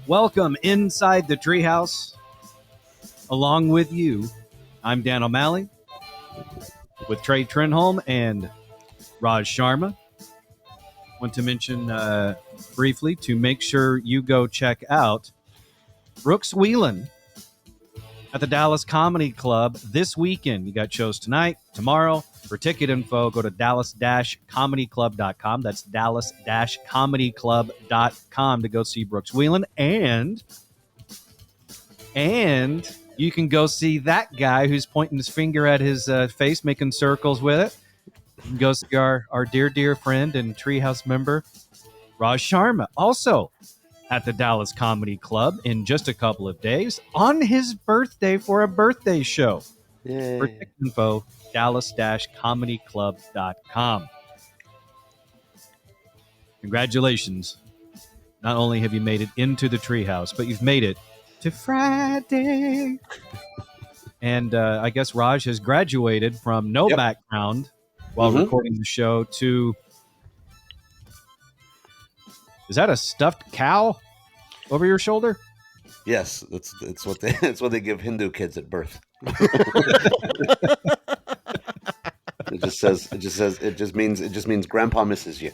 Welcome inside the Treehouse. Along with you, I'm Dan O'Malley with Trey Trenholm and Raj Sharma. Want to mention briefly to make sure you go check out Brooks Wheelan at the Dallas Comedy Club this weekend. You got shows tonight, tomorrow. For ticket info, go to dallas-comedyclub.com. That's dallas-comedyclub.com to go see Brooks Wheelan. And you can go see that guy who's pointing his finger at his face, making circles with it. You can go see our dear friend and Treehouse member, Raj Sharma, also at the Dallas Comedy Club in just a couple of days on his birthday for a birthday show. Yay. For ticket info, dallas-comedyclub.com. Congratulations. Not only have you made it into the Treehouse, but you've made it to Friday. And I guess Raj has graduated from no background while recording the show to... Is that a stuffed cow over your shoulder? Yes, it's what they give Hindu kids at birth. It just means grandpa misses you.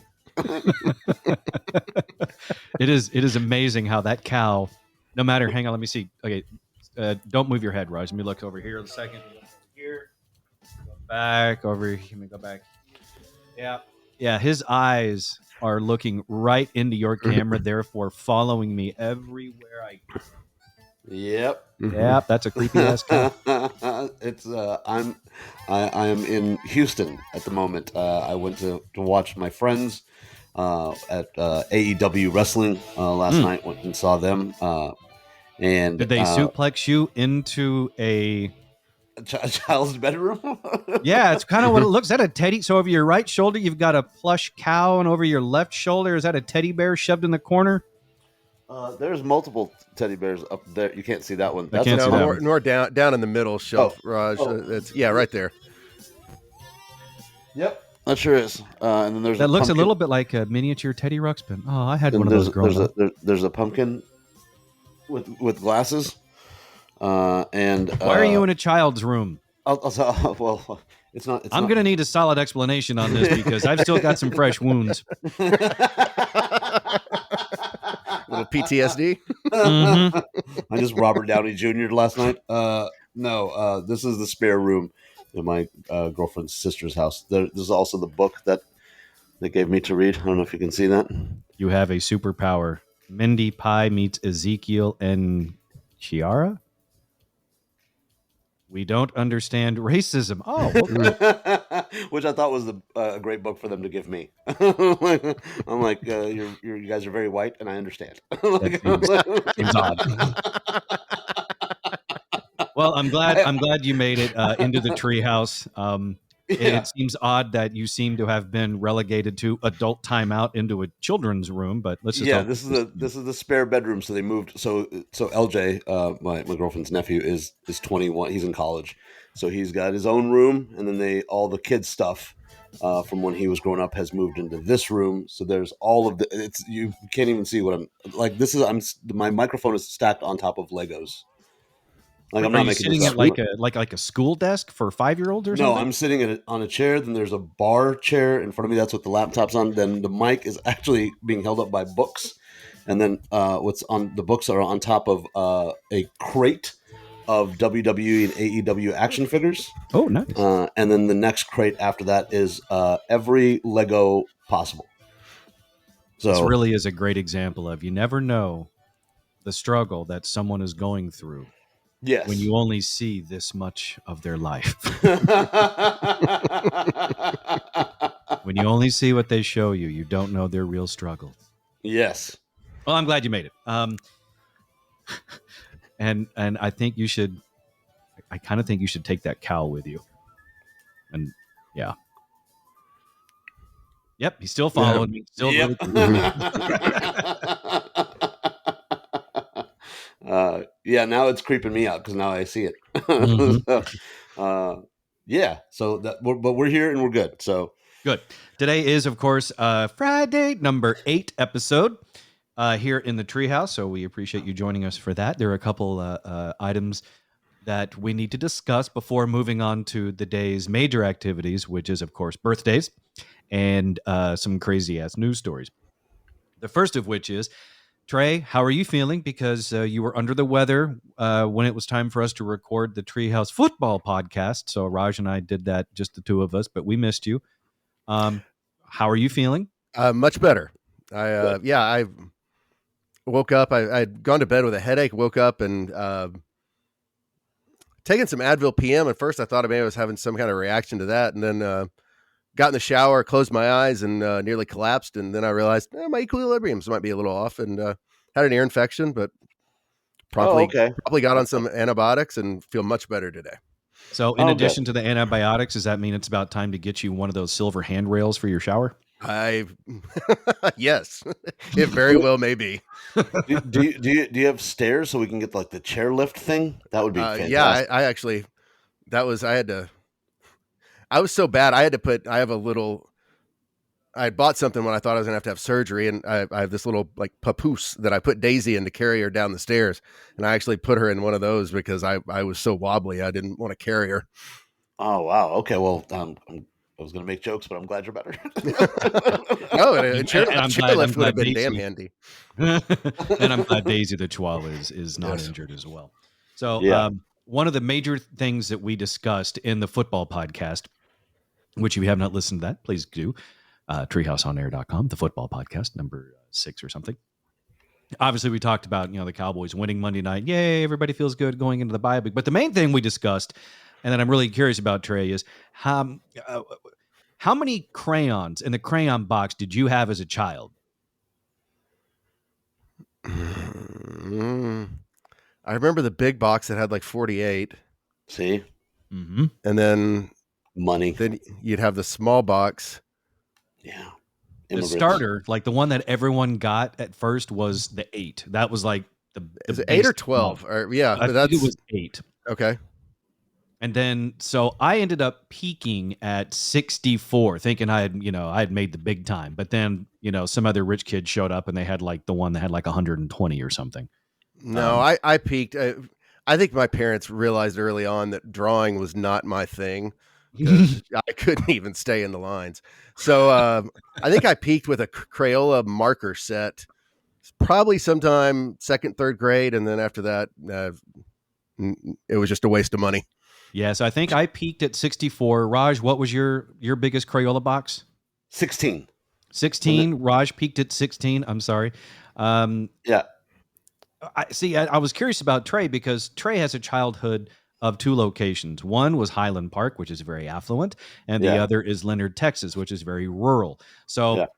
It is amazing how that cow, no matter, hang on, let me see. Okay, don't move your head, Raj. Let me look over here a second. Here, go back over here. Let me go back. Yeah. His eyes are looking right into your camera, therefore following me everywhere I go. Yep. Yeah, that's a creepy ass cow. It's I am in Houston at the moment. I went to watch my friends at AEW wrestling last night. Went and saw them. And did they suplex you into a child's bedroom? Yeah, it's kind of what it looks. Is that a teddy? So over your right shoulder, you've got a plush cow, and over your left shoulder, is that a teddy bear shoved in the corner? There's multiple teddy bears up there. You can't see that one. That's nor down in the middle shelf, Raj. It's right there. Yep, that sure is. And then that looks pumpkin. A little bit like a miniature Teddy Ruxpin. Oh, I had one of those growing up. There's a pumpkin with glasses. And why are you in a child's room? Well, it's not. I'm going to need a solid explanation on this because I've still got some fresh wounds. Little PTSD. I just Robert Downey Jr. last night. No, this is the spare room in my girlfriend's sister's house. There's also the book that they gave me to read. I don't know if you can see that. You have a superpower. Mindy Pie meets Ezekiel and Chiara. We don't understand racism. Oh, okay. Which I thought was a great book for them to give me. I'm like, you guys are very white, and I understand. Seems odd. Well, I'm glad you made it into the Treehouse. It seems odd that you seem to have been relegated to adult timeout into a children's room, but let's just this is the spare bedroom. So they moved. So LJ, my girlfriend's nephew, is 21. He's in college, so he's got his own room, and then all the kids stuff from when he was growing up has moved into this room. So there's all of you can't even see what I'm like. My microphone is stacked on top of Legos. Like, I'm not making sitting at like a school desk for 5-year-olds or something? No, I'm sitting on a chair. Then there's a bar chair in front of me. That's what the laptop's on. Then the mic is actually being held up by books. And then what's on the books are on top of a crate of WWE and AEW action figures. Oh, nice. And then the next crate after that is every Lego possible. So this really is a great example of you never know the struggle that someone is going through. Yes. When you only see this much of their life. When you only see what they show you, you don't know their real struggle. Yes. Well, I'm glad you made it. And I think you should. I kind of think you should take that cow with you. And yeah. Yep, he's still following me. Still. Yep. Now it's creeping me out because now I see it. So we're here and we're good. So good. Today is, of course, Friday number 8 episode. here in the Treehouse, so we appreciate you joining us for that. There are a couple items that we need to discuss before moving on to the day's major activities, which is, of course, birthdays and some crazy-ass news stories. The first of which is, Trey, how are you feeling? Because you were under the weather when it was time for us to record the Treehouse football podcast. So Raj and I did that, just the two of us, but we missed you. How are you feeling? Much better. I woke up. I'd gone to bed with a headache, woke up and taken some Advil PM. At first, I thought maybe I was having some kind of reaction to that. And then got in the shower, closed my eyes, and nearly collapsed. And then I realized my equilibriums might be a little off, and had an ear infection, but promptly got on some antibiotics and feel much better today. So in addition to the antibiotics, does that mean it's about time to get you one of those silver handrails for your shower? Yes, it very well may be. do you have stairs so we can get like the chairlift thing? That would be fantastic. Yeah, I actually, I was so bad. I had bought something when I thought I was gonna have to have surgery, and I have this little like papoose that I put Daisy in to carry her down the stairs, and I actually put her in one of those because I was so wobbly I didn't want to carry her. Oh wow. Okay. Well, I was going to make jokes, but I'm glad you're better. No, a chairlift would have been damn handy. And I'm glad Daisy the Chihuahua is not injured as well. So one of the major things that we discussed in the football podcast, which if you have not listened to that, please do. TreehouseOnAir.com, the football podcast, number 6 or something. Obviously, we talked about the Cowboys winning Monday night. Yay, everybody feels good going into the bye week. But the main thing we discussed, and that I'm really curious about, Trey, is how many crayons in the crayon box did you have as a child? I remember the big box that had like 48. See? Mm-hmm. And then money. Then you'd have the small box. Yeah. The starter, like the one that everyone got at first, was the 8. That was like the is it 8 or 12? Or, I think it was 8. Okay. And then, so I ended up peaking at 64, thinking I had made the big time. But then, some other rich kid showed up and they had like the one that had like 120 or something. No, I peaked. I think my parents realized early on that drawing was not my thing. I couldn't even stay in the lines. So I think I peaked with a Crayola marker set, probably sometime 2nd, 3rd grade. And then after that, it was just a waste of money. Yeah, so I think I peaked at 64. Raj, what was your biggest Crayola box? 16. 16. Raj peaked at 16. I'm sorry. Yeah. I was curious about Trey because Trey has a childhood of 2 locations. One was Highland Park, which is very affluent, and the other is Leonard, Texas, which is very rural. So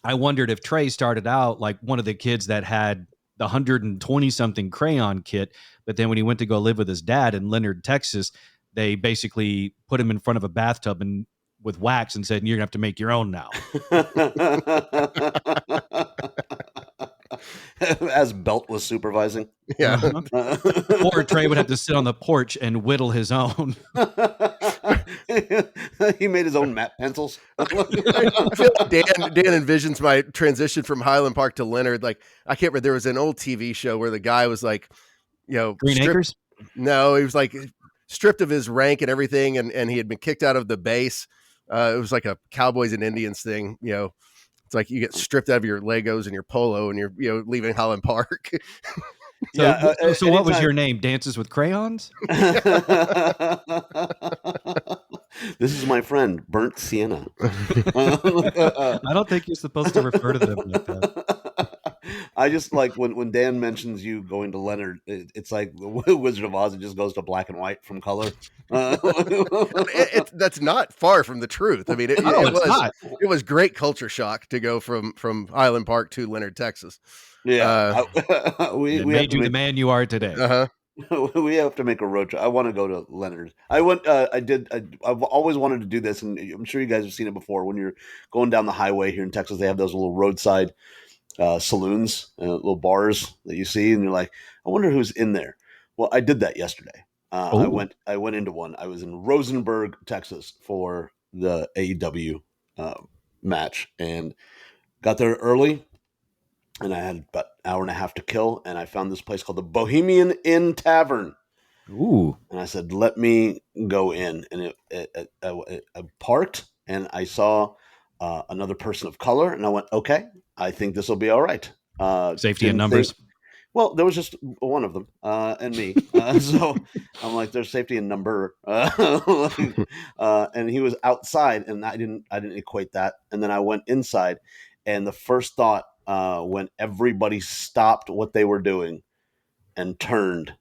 I wondered if Trey started out like one of the kids that had the 120-something crayon kit, but then when he went to go live with his dad in Leonard, Texas, they basically put him in front of a bathtub and with wax and said, "You're gonna have to make your own now." As Belt was supervising. Yeah. Or Trey would have to sit on the porch and whittle his own. He made his own map pencils. I feel like Dan envisions my transition from Highland Park to Leonard. Like, I can't remember. There was an old TV show where the guy was like, Green Acres? No, he was like stripped of his rank and everything. And he had been kicked out of the base. It was like a Cowboys and Indians thing, It's like you get stripped out of your Legos and your polo and you're leaving Highland Park. So what was your name? Dances with Crayons? This is my friend, Burnt Sienna. I don't think you're supposed to refer to them like that. I just like when Dan mentions you going to Leonard, it's like the Wizard of Oz. It just goes to black and white from color. That's not far from the truth. I mean, it was great culture shock to go from Highland Park to Leonard, Texas. Yeah, we made you the man you are today. We have to make a road trip. I want to go to Leonard. I've always wanted to do this, and I'm sure you guys have seen it before. When you're going down the highway here in Texas, they have those little roadside saloons, little bars that you see, and you're like, I wonder who's in there. Well, I did that yesterday. I went into one. I was in Rosenberg, Texas, for the AEW match, and got there early. and I had about an hour and a half to kill, and I found this place called the Bohemian Inn Tavern. Ooh. And I said, let me go in. And I parked, and I saw another person of color, and I went, okay, I think this will be all right. Safety in Didn't numbers. think, well, there was just one of them and me. So I'm like, there's safety in number. And he was outside, and I didn't equate that. And then I went inside, and the first thought when everybody stopped what they were doing and turned,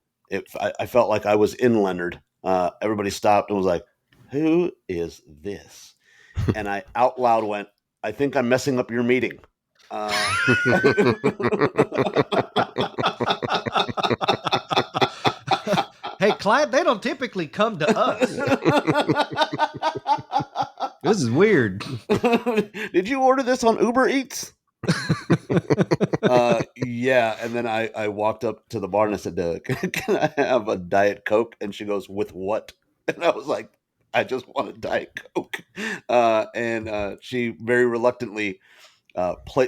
I felt like I was in Leonard. Everybody stopped and was like, who is this? And I out loud went, I think I'm messing up your meeting. Hey, client, they don't typically come to us. This is weird. Did you order this on Uber Eats? Yeah. And then I walked up to the bar and I said, can I have a Diet Coke? And she goes, with what? And I was like, I just want a Diet Coke. And she very reluctantly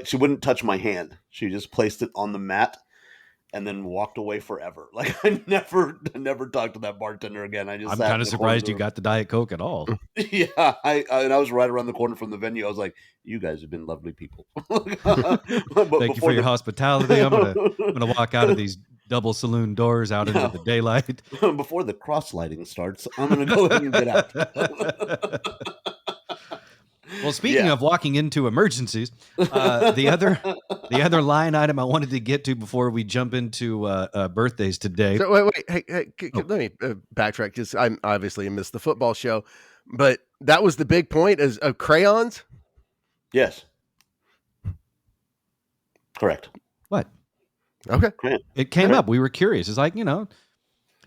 she wouldn't touch my hand. She just placed it on the mat and then walked away forever. Like I never talked to that bartender again. I just I'm sat kind in of the surprised corner. you got the Diet Coke at all. Yeah, and I was right around the corner from the venue. I was like, "You guys have been lovely people." But Thank you for your hospitality. I'm gonna walk out of these double saloon doors out into the daylight. Before the cross lighting starts, I'm gonna go ahead and get out. Well, speaking of walking into emergencies, the other line item I wanted to get to before we jump into birthdays today. So wait, hey, let me backtrack because I'm obviously missed the football show, but that was the big point of crayons. Yes, correct. What? Okay, it came up. We were curious. It's like,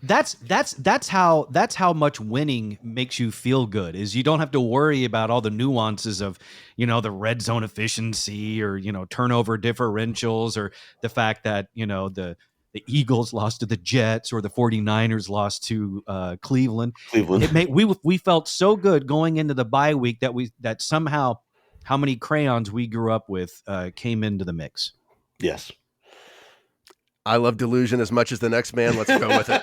that's how much winning makes you feel good. Is you don't have to worry about all the nuances of, the red zone efficiency or, turnover differentials or the fact that, the Eagles lost to the Jets or the 49ers lost to Cleveland. We felt so good going into the bye week that somehow how many crayons we grew up with came into the mix. Yes. I love delusion as much as the next man. Let's go with it.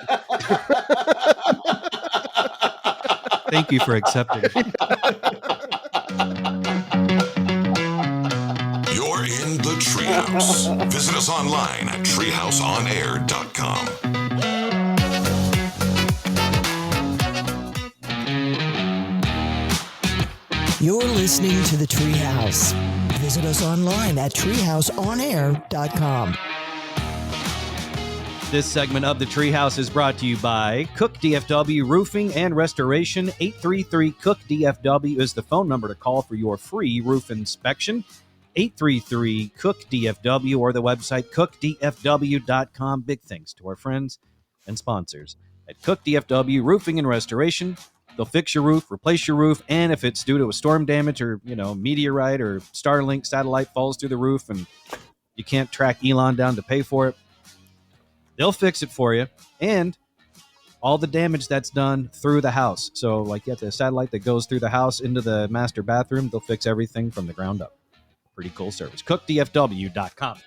Thank you for accepting. You're in the Treehouse. Visit us online at treehouseonair.com. You're listening to the Treehouse. Visit us online at treehouseonair.com. This segment of the Treehouse is brought to you by Cook DFW Roofing and Restoration. 833-COOK-DFW is the phone number to call for your free roof inspection. 833-COOK-DFW or the website cookdfw.com. Big thanks to our friends and sponsors at Cook DFW Roofing and Restoration. They'll fix your roof, replace your roof, and if it's due to a storm damage or, meteorite or Starlink satellite falls through the roof and you can't track Elon down to pay for it, they'll fix it for you, and all the damage that's done through the house. So, like, you have the satellite that goes through the house into the master bathroom. They'll fix everything from the ground up. Pretty cool service. CookDFW.com.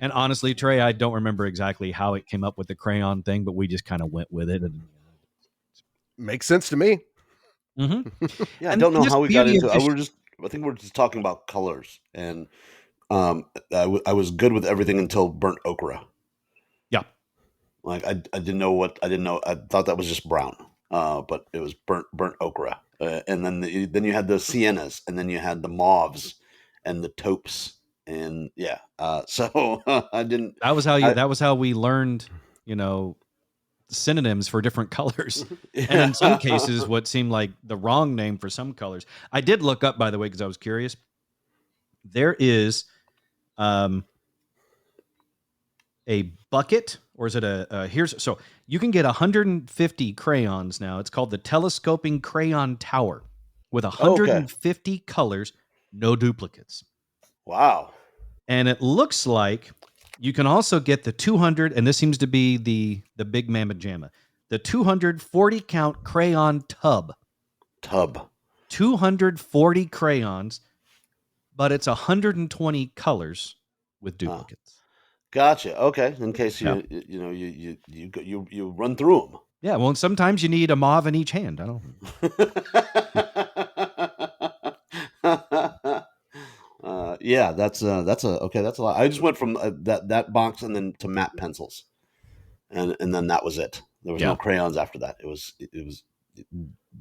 And honestly, Trey, I don't remember exactly how it came up with the crayon thing, but we just kind of went with it. Makes sense to me. Mm-hmm. Yeah, I don't know how we got into it. I think we're just talking about colors, and I was good with everything until burnt okra. Yeah, like I didn't know. I thought that was just brown, but it was burnt okra. And then you had the siennas, and then you had the mauves and the taupes, and yeah. So I didn't. That was how we learned, synonyms for different colors. Yeah. And in some cases, what seemed like the wrong name for some colors. I did look up, by the way, because I was curious. There is a bucket, or is it so you can get 150 crayons now. It's called the Telescoping Crayon Tower with 150 colors, no duplicates. Wow. And it looks like you can also get the 200, and this seems to be the big mamma jamma, the 240 count crayon tub. 240 crayons, but it's 120 colors with duplicates. Gotcha. Okay. In case Yeah. you run through them. Yeah, well, sometimes you need a mauve in each hand. I don't. Yeah, that's a lot. I just went from that box and then to matte pencils, and then that was it. There was no crayons after that. It was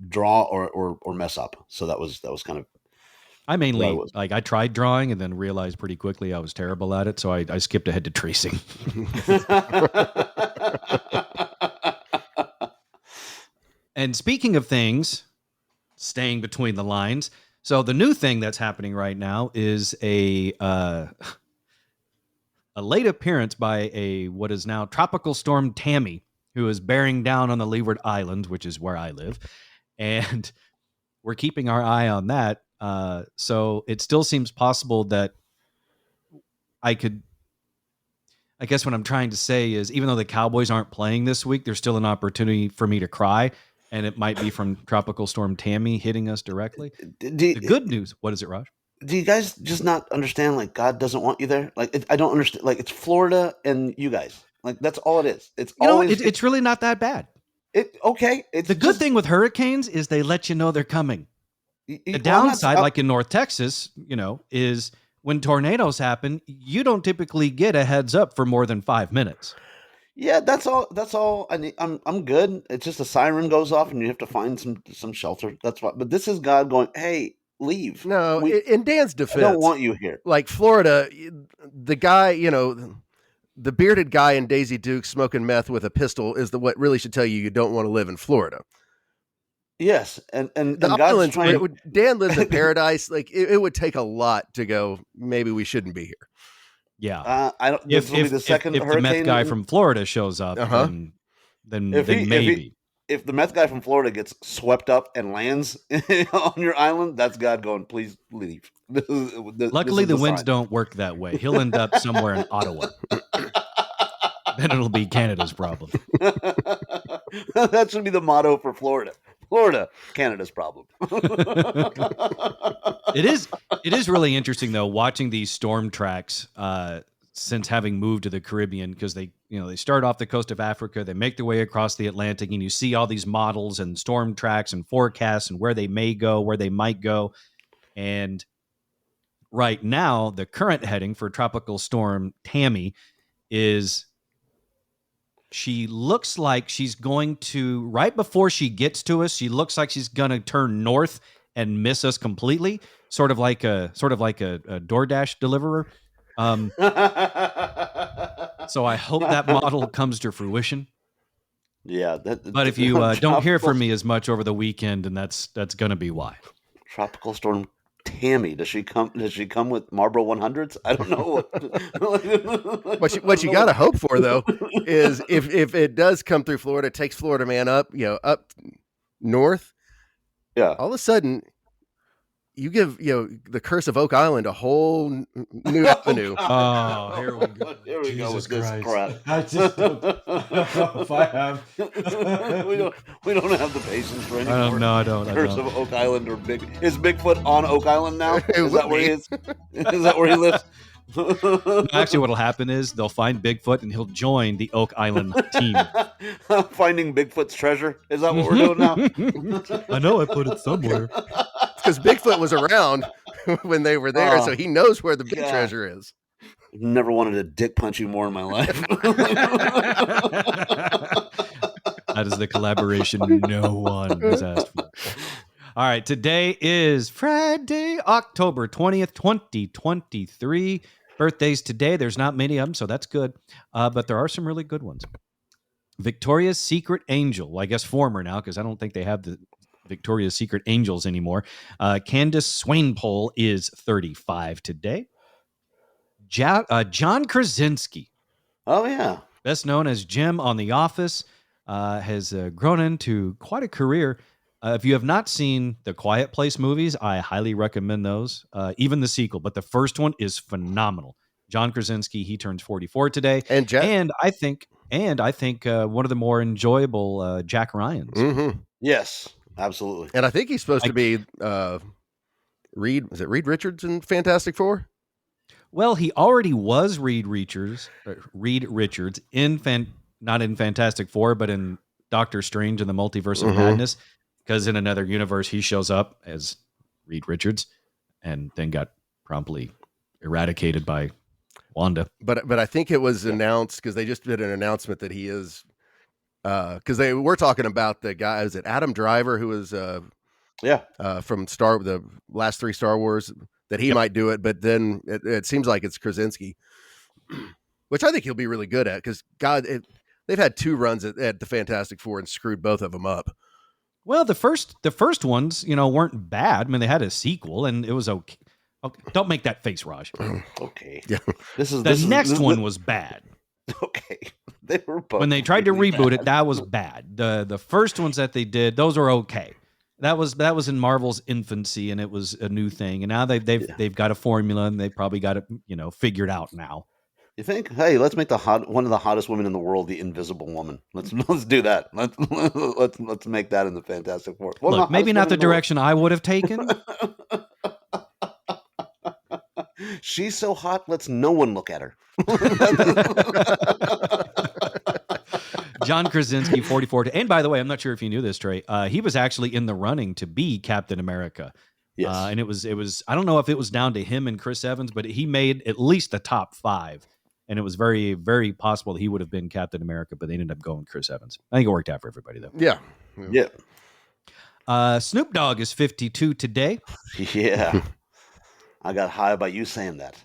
draw or mess up. So that was kind of. I mainly I tried drawing and then realized pretty quickly I was terrible at it, so I skipped ahead to tracing. And speaking of things staying between the lines, so the new thing that's happening right now is a late appearance by what is now Tropical Storm Tammy, who is bearing down on the Leeward Islands, which is where I live, and we're keeping our eye on that. So it still seems possible that I guess what I'm trying to say is, even though the Cowboys aren't playing this week, there's still an opportunity for me to cry. And it might be from Tropical Storm Tammy hitting us directly. The good news, what is it, Raj? Do you guys just not understand? Like, God doesn't want you there. Like, I don't understand. Like, it's Florida and you guys. Like, that's all it is. It's it's really not that bad. Okay. It's the good thing with hurricanes is they let you know they're coming. The downside, like in North Texas, is when tornadoes happen, you don't typically get a heads up for more than 5 minutes. Yeah, that's all I need. I'm good. It's just a siren goes off and you have to find some shelter. That's why. But this is God going, hey, leave. No, in Dan's defense, I don't want you here. Like Florida, the guy, the bearded guy in Daisy Duke smoking meth with a pistol is what really should tell you don't want to live in Florida. Yes, and the islands. Dan lives in paradise. Like it would take a lot to go. Maybe we shouldn't be here. Yeah, I don't. If the meth guy from Florida shows up, then maybe. If the meth guy from Florida gets swept up and lands on your island, that's God going, please leave. Luckily, the winds don't work that way. He'll end up somewhere in Ottawa. Then it'll be Canada's problem. That should be the motto for Florida. Florida, Canada's problem. It is really interesting though, watching these storm tracks since having moved to the Caribbean, because they start off the coast of Africa, they make their way across the Atlantic, and you see all these models and storm tracks and forecasts and where they may go, where they might go. And right now, the current heading for Tropical Storm Tammy is, she looks like she's going to, right before she gets to us, she looks like she's going to turn north and miss us completely, sort of like a DoorDash deliverer. So I hope that model comes to fruition. Yeah, but if you don't hear from me as much over the weekend, and that's going to be why. Tropical Storm Tammy, does she come with Marlboro 100s? I don't know what you got to hope for though is if it does come through Florida, it takes Florida man up north. Yeah, all of a sudden you give the curse of Oak Island a whole new avenue. Oh, here we go. Here we go with this crap. I just don't know if I have. we don't have the patience for any more. No, I don't. Curse of Oak Island or is Bigfoot on Oak Island now? Is that where he is? Is that where he lives? Actually, what'll happen is they'll find Bigfoot and he'll join the Oak Island team. Finding Bigfoot's treasure? Is that what we're doing now? I know I put it somewhere. Because Bigfoot was around when they were there, so he knows where the big treasure is. I've never wanted to dick punch you more in my life. That is the collaboration no one has asked for. All right, today is Friday, October 20th, 2023. Birthdays today. There's not many of them, so that's good. But there are some really good ones. Victoria's Secret Angel. Well, I guess former now, because I don't think they have the Victoria's Secret Angels anymore. Candace Swainpole is 35 today. John Krasinski. Oh, yeah. Best known as Jim on The Office, has grown into quite a career. If you have not seen the Quiet Place movies, I highly recommend those, even the sequel. But the first one is phenomenal. John Krasinski, he turns 44 today. And I think one of the more enjoyable Jack Ryans. Mm-hmm. Yes, absolutely. And I think he's supposed to be Reed Richards in Fantastic Four? Well, he already was Reed Richards not in Fantastic Four, but in Doctor Strange and the Multiverse of Madness, because in another universe he shows up as Reed Richards and then got promptly eradicated by Wanda. But I think it was announced, because they just did an announcement that he is, because they were talking about the guy, is it Adam Driver, who was from the last 3 Star Wars, that he might do it, but then it seems like it's Krasinski, which I think he'll be really good at, because they've had 2 runs at the Fantastic Four and screwed both of them up. Well, the first ones, weren't bad. I mean, they had a sequel and it was okay. Don't make that face, Raj. Okay. Yeah. The next one was bad. Okay. They were both when they tried to really reboot bad. it, that was bad. The first ones that they did, those were okay. That was in Marvel's infancy, and it was a new thing. And now they've got a formula, and they probably got it figured out now. You think? Hey, let's make one of the hottest women in the world the Invisible Woman. Let's do that. Let's make that in the Fantastic Four. Look, maybe not the direction I would have taken. She's so hot, let's no one look at her. John Krasinski, 44. And by the way, I'm not sure if you knew this, Trey. He was actually in the running to be Captain America. Yes. And it was. I don't know if it was down to him and Chris Evans, but he made at least the top 5. And it was very, very possible he would have been Captain America, but they ended up going Chris Evans. I think it worked out for everybody, though. Yeah. Snoop Dogg is 52 today. Yeah. I got high by you saying that.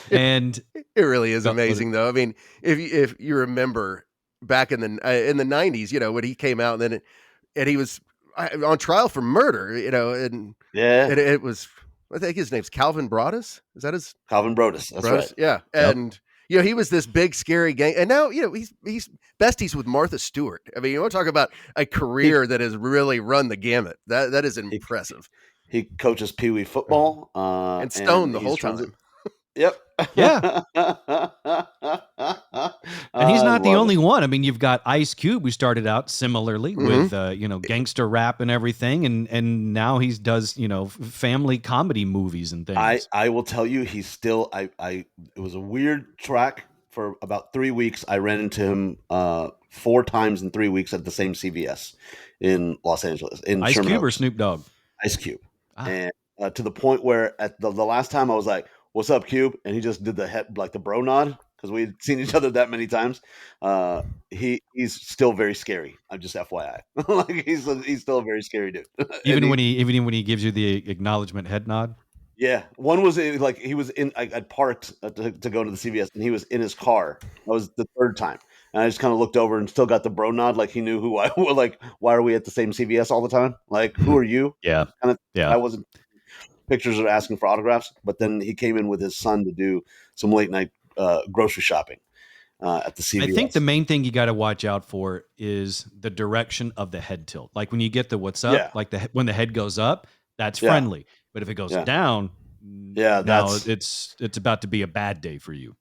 And it really is amazing, though. I mean, if you remember back in the 90s, when he came out, and he was on trial for murder, and it was, I think his name's Calvin Broadus. Is that his? Calvin Broadus. That's right. Yeah. And, he was this big, scary gang. And now, he's besties with Martha Stewart. I mean, you want to talk about a career that has really run the gamut. That is impressive. He coaches Pee Wee football. And Stone the whole time. Yep. Yeah. And he's not the only one. I mean, you've got Ice Cube, who started out similarly with, gangster rap and everything. And now he does, family comedy movies and things. I will tell you, he's still, it was a weird track for about 3 weeks. I ran into him 4 times in 3 weeks at the same CVS in Los Angeles. Ice Cube or Snoop Dogg? Ice Cube. And to the point where at the last time I was like, "What's up, Cube?" And he just did the head, like the bro nod, because we'd seen each other that many times. He's still very scary. I'm just FYI. Like he's still a very scary dude. Even when he gives you the acknowledgement head nod. Yeah, one was like he was in. I parked to go to the CVS, and he was in his car. That was the 3rd time, and I just kind of looked over and still got the bro nod, like he knew who I was. Like, why are we at the same CVS all the time? Like, who are you? Yeah, I wasn't pictures of asking for autographs, but then he came in with his son to do some late night grocery shopping at the CVS. I think the main thing you got to watch out for is the direction of the head tilt. Like when you get the what's up, like when the head goes up, that's friendly. But if it goes down, now it's about to be a bad day for you.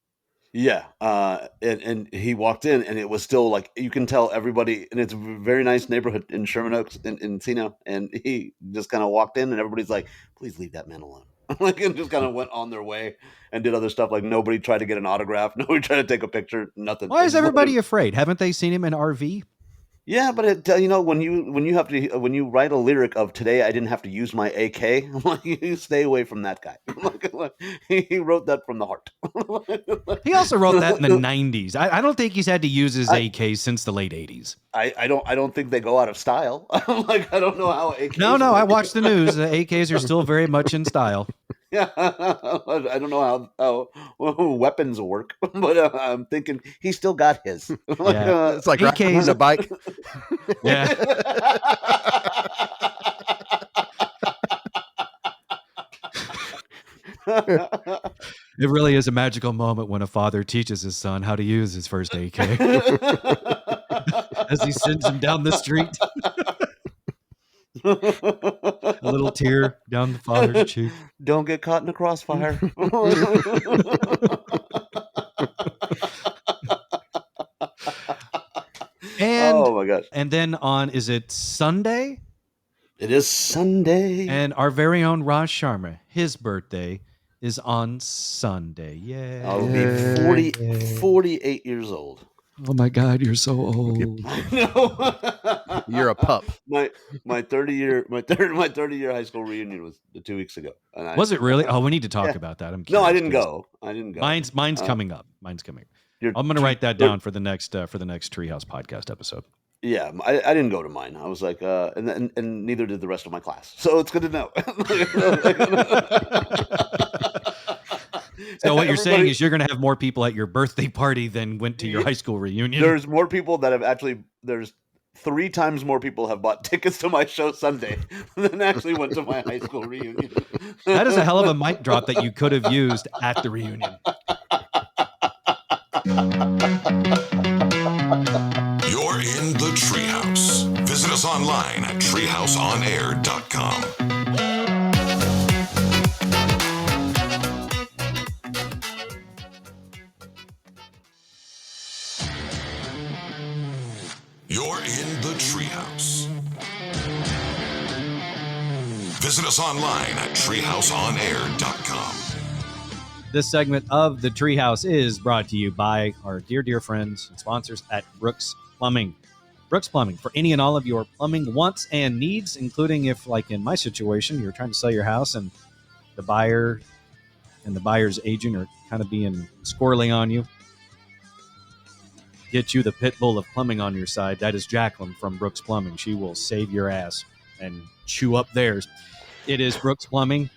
Yeah. And he walked in, and it was still like, you can tell everybody, and it's a very nice neighborhood in Sherman Oaks in Encino. And he just kind of walked in, and everybody's like, "Please leave that man alone." Like, and just kind of went on their way and did other stuff. Like nobody tried to get an autograph. Nobody tried to take a picture. Nothing. Why is everybody afraid? Haven't they seen him in RV? Yeah, but when you write a lyric of "Today I didn't have to use my AK," I'm like, you stay away from that guy. Like, he wrote that from the heart. He also wrote that in the 90s. I don't think he's had to use his AK since the late 80s. I don't think they go out of style. Like, I don't know how AKs No, work. I watched the news. The AKs are still very much in style. Yeah, I don't know how weapons work, but I'm thinking he still got his. It's like riding a bike. Yeah. It really is a magical moment when a father teaches his son how to use his first AK as he sends him down the street. A little tear down the father's cheek. Don't get caught in a crossfire. And oh my gosh! And then on, is it Sunday? It is Sunday. And our very own Raj Sharma, his birthday is on Sunday. Yeah. I'll be 48 years old. Oh my God, you're so old. No. You're a pup. My 30-year high school reunion was 2 weeks ago. And Was it really? Oh, we need to talk about that. I'm curious. No, I didn't go. Mine's coming up. Mine's coming. You're I'm going to write that down for the next Treehouse podcast episode. Yeah, I didn't go to mine. I was like, and neither did the rest of my class. So it's good to know. So what you're saying is you're going to have more people at your birthday party than went to your high school reunion. There's more people that have actually. There's 3 times more people have bought tickets to my show Sunday than actually went to my high school reunion. That is a hell of a mic drop that you could have used at the reunion. You're in the Treehouse. Visit us online at treehouseonair.com. You're in the Treehouse. Visit us online at treehouseonair.com. This segment of the Treehouse is brought to you by our dear friends and sponsors at Brooks Plumbing. Brooks Plumbing, for any and all of your plumbing wants and needs, including if, like in my situation, you're trying to sell your house and the buyer and the buyer's agent are kind of being squirrely on you. Get you the pit bull of plumbing on your side. That is Jacqueline from Brooks Plumbing. She will save your ass and chew up theirs. It is Brooks Plumbing.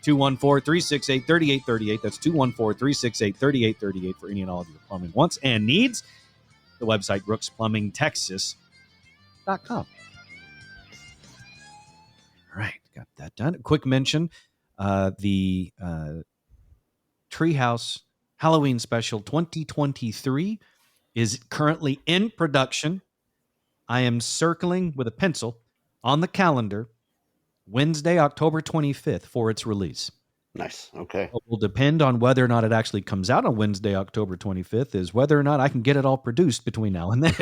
214-368-3838. That's 214-368-3838 for any and all of your plumbing wants and needs. The website, brooksplumbingtexas.com. All right, got that done. A quick mention, the Treehouse Halloween Special 2023 is currently in production. I am circling with a pencil on the calendar Wednesday, October 25th for its release. Nice. Okay. What will depend on whether or not it actually comes out on Wednesday, October 25th, is whether or not I can get it all produced between now and then.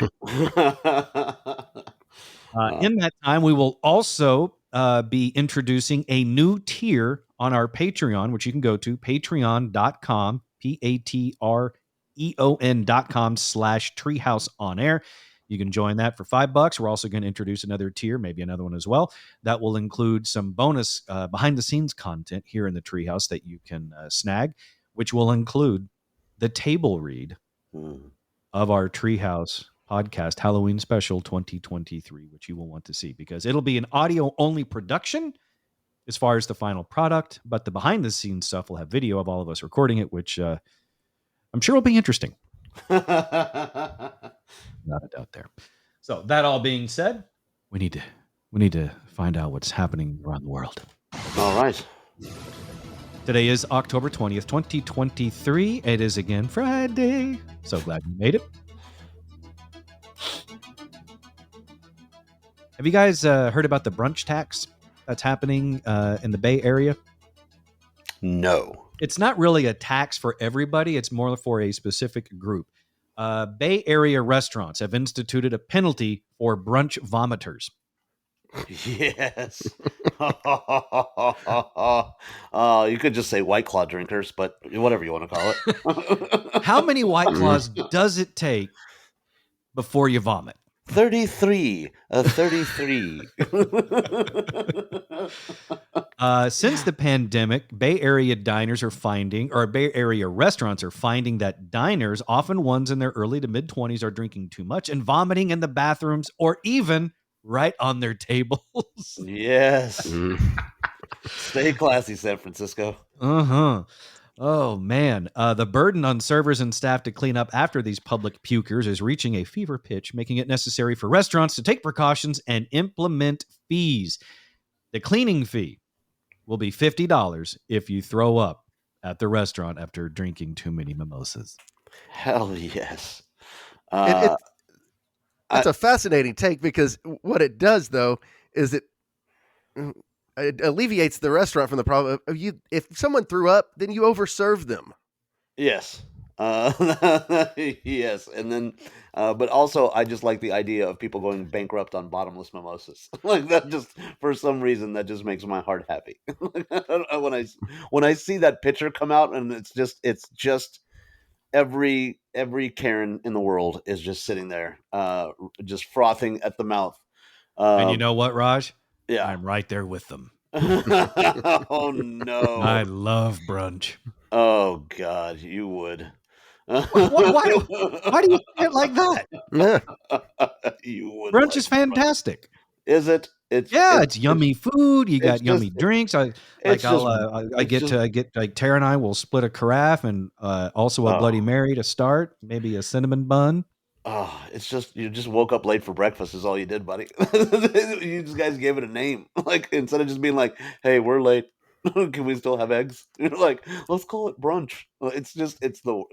In that time, we will also be introducing a new tier on our Patreon, which you can go to patreon.com, patreon.com/treehouseonair. You can join that for $5. We're also going to introduce another tier, maybe another one as well, that will include some bonus behind-the-scenes content here in the Treehouse that you can snag, which will include the table read of our Treehouse podcast Halloween Special 2023, which you will want to see because it'll be an audio-only production as far as the final product, but the behind-the-scenes stuff will have video of all of us recording it, which I'm sure will be interesting. Not a doubt there. So that all being said, we need to find out what's happening around the world. All right. Today is October 20th, 2023. It is again Friday. So glad you made it. Have you guys heard about the brunch tax that's happening in the Bay Area? No. It's not really a tax for everybody. It's more for a specific group. Bay Area restaurants have instituted a penalty for brunch vomiters. Yes. You could just say White Claw drinkers, but whatever you want to call it. How many White Claws does it take before you vomit? 33. 33. Since the pandemic, Bay Area diners are finding, or Bay Area restaurants are finding that diners, often ones in their early to mid-20s, are drinking too much and vomiting in the bathrooms or even right on their tables. Yes. Stay classy, San Francisco. Uh-huh. Oh, man. The burden on servers and staff to clean up after these public pukers is reaching a fever pitch, making it necessary for restaurants to take precautions and implement fees. The cleaning fee will be $50 if you throw up at the restaurant after drinking too many mimosas. Hell yes. That's a fascinating take because what it does, though, is it alleviates the restaurant from the problem of if someone threw up, then you overserve them. Yes. Yes, and then, but also I just like the idea of people going bankrupt on bottomless mimosas. Like that, just for some reason that just makes my heart happy. Like, I don't know, when I see that picture come out, and it's just every Karen in the world is just sitting there, just frothing at the mouth. And you Um, know what, Raj? yeah. I'm right there with them. Oh I no. love brunch. Oh God, you would. Why do you say it like that? Yeah. You would Brunch like is fantastic. Is it? Yeah, it's yummy food. You it's got just yummy drinks. it's just I it's just get like Tara and I will split a carafe and also a Bloody oh Mary to start. Maybe a cinnamon bun. oh it's just you just woke up late for breakfast is all you did, buddy. You just guys gave it a name. Like instead of just being like, hey, we're late. Can we still have eggs? You're like, let's call it brunch. It's just it's the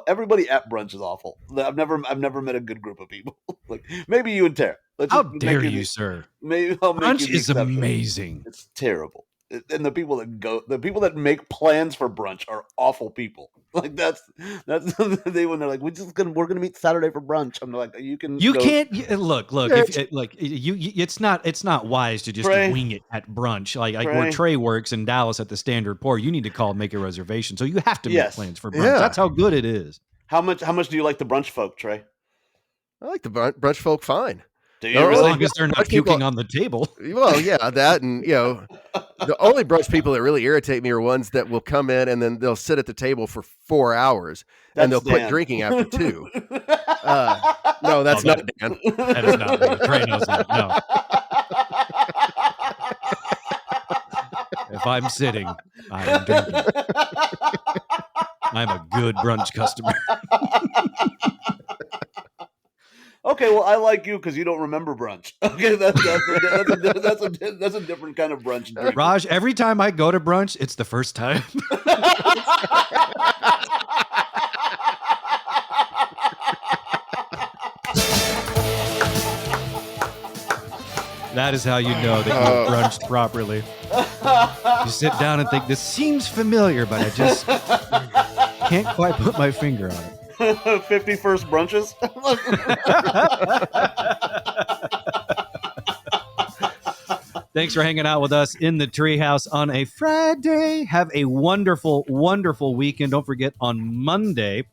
everybody at brunch is awful. I've never met a good group of people. Like maybe you and Tara. Let's How just make dare you you, the sir? maybe I'll make you Brunch the is exception. amazing. It's terrible. And the people that go, the people that make plans for brunch are awful people. Like that's they when they're like, we're gonna meet Saturday for brunch. I'm like, you can You go can't look. Yeah, If look, it's not wise to just Trey. wing it at brunch. Like where Trey. Trey works in Dallas at the Standard Pour, you need to call and make a reservation. So you have to make Yes. plans for brunch. Yeah. That's how good it is. How much do you like the brunch folk, Trey? I like the brunch folk fine. Do you No, As really? long as they're not Brunch people- puking on the table. Well, yeah, that and the only brunch people that really irritate me are ones that will come in and then they'll sit at the table for 4 hours and they'll That's quit Dan. drinking after 2. No, that's Oh, not Dan. That is not me. Trey knows that. No. If I'm sitting, I'm drinking. I'm a good brunch customer. Okay, well, I like you because you don't remember brunch. Okay, that's a different kind of brunch drink. Raj, every time I go to brunch, it's the first time. That is how you know that you brunched properly. You sit down and think, this seems familiar, but I just can't quite put my finger on it. 51st brunches. Thanks for hanging out with us in the Treehouse on a Friday. Have a wonderful, wonderful weekend. Don't forget, on Monday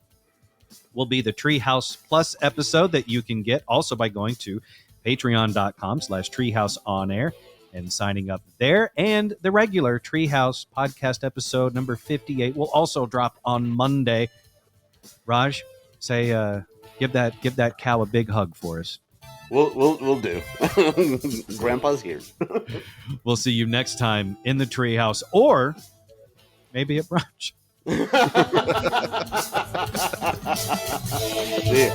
will be the Treehouse Plus episode that you can get also by going to patreon.com/treehouseonair and signing up there. And the regular Treehouse podcast episode number 58 will also drop on Monday. Raj, say, give that cow a big hug for us. We'll do. Grandpa's here. We'll see you next time in the Treehouse, or maybe at brunch. See ya.